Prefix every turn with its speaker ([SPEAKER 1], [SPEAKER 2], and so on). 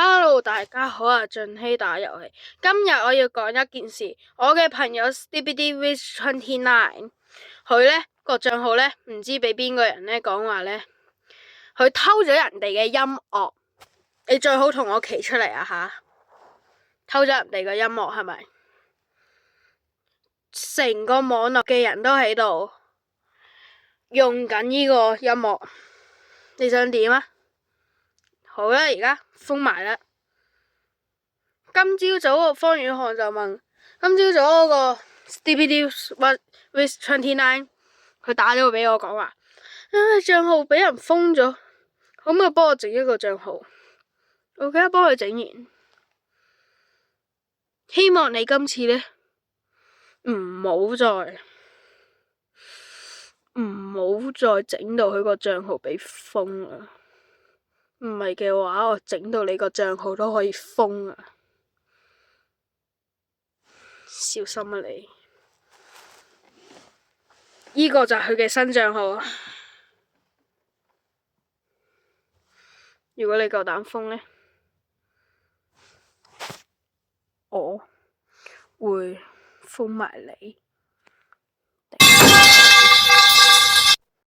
[SPEAKER 1] Hello，大家好啊！俊熙打遊戲，今日我要講一件事。我嘅朋友 StupidWish29，佢呢個賬號呢，唔知俾邊個人呢講話呢，佢偷咗人哋嘅音樂。你最好同我企出嚟啊吓！偷咗人哋嘅音樂係咪？成個網絡嘅人都喺度用緊呢個音樂，你想點啊？好啦，而家封埋啦。今朝早個方遠航就問，今朝早嗰個 StupidWish29，佢打咗個俾我講話，賬號俾人封咗，可唔可以幫我整一個賬號？我而家幫佢整完，希望你今次呢唔好再整到佢個賬號俾封啊！唔係嘅話，我整到你個賬號都可以封啊！小心啊你！呢個就係佢嘅新賬號啊！如果你夠膽封呢，我會封埋你。